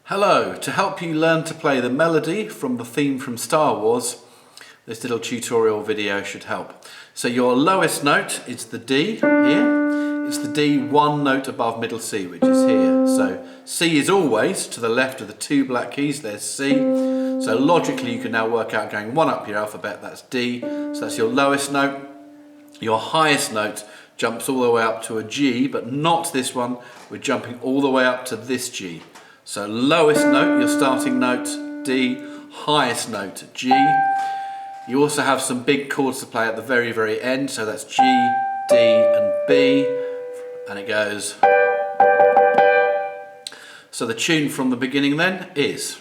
Hello, to help you learn to play the melody from the theme from Star Wars, this little tutorial video should help. So your lowest note is the D here. It's the D one note above middle C, which is here. So C is always to the left of the two black keys, there's C. So logically you can now work out going one up your alphabet, that's D. So that's your lowest note. Your highest note jumps all the way up to a G, but not this one. We're jumping all the way up to this G. So lowest note, your starting note, D, highest note, G. You also have some big chords to play at the very, very end, so that's G, D and B, and it goes. So the tune from the beginning then is.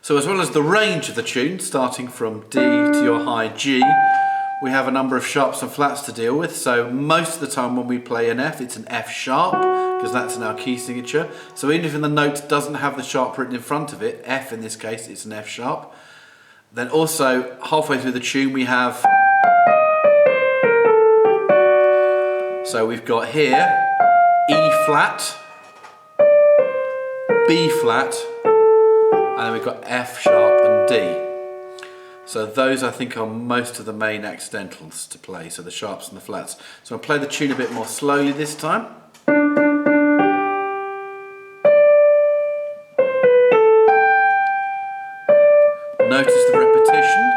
So as well as the range of the tune, starting from D to your high G, we have a number of sharps and flats to deal with. So most of the time when we play an F, it's an F sharp, because that's in our key signature. So even if the note doesn't have the sharp written in front of it, F in this case, it's an F sharp. Then also, halfway through the tune, we have... So we've got here, E flat, B flat, and then we've got F sharp and D. So those I think are most of the main accidentals to play, so the sharps and the flats. So I'll play the tune a bit more slowly this time. Notice the repetition.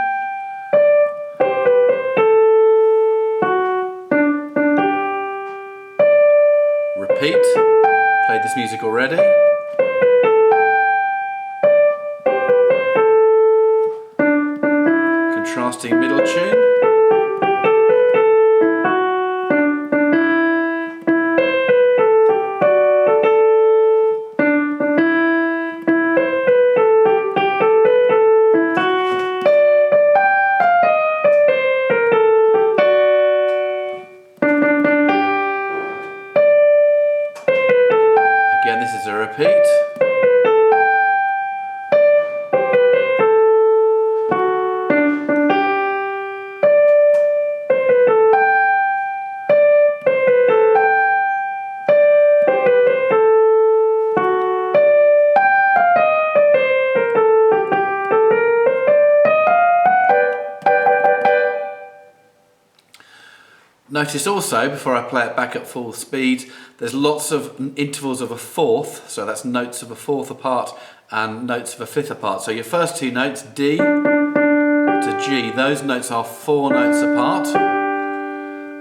Repeat. Played this music already. Contrasting middle tune. Again, this is a repeat. Notice also, before I play it back at full speed, there's lots of intervals of a fourth, so that's notes of a fourth apart and notes of a fifth apart. So your first two notes, D to G, those notes are 4 notes apart.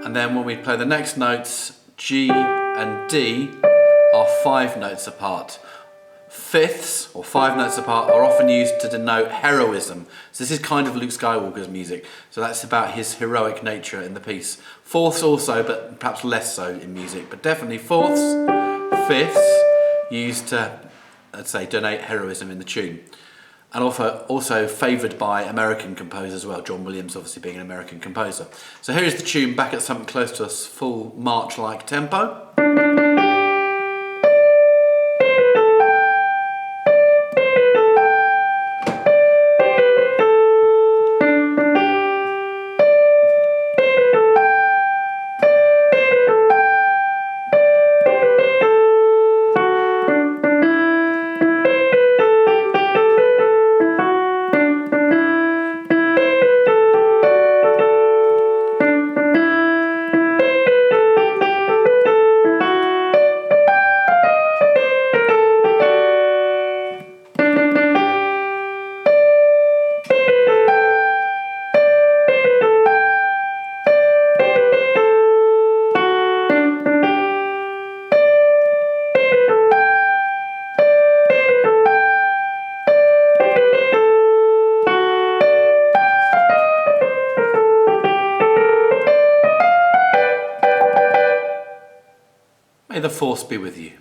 And then when we play the next notes, G and D are 5 notes apart. Fifths, or 5 notes apart, are often used to denote heroism. So this is kind of Luke Skywalker's music. So that's about his heroic nature in the piece. Fourths also, but perhaps less so in music. But definitely fourths, fifths, used to, let's say, denote heroism in the tune. And also favoured by American composers as well. John Williams obviously being an American composer. So here is the tune back at something close to a full march-like tempo. May the force be with you.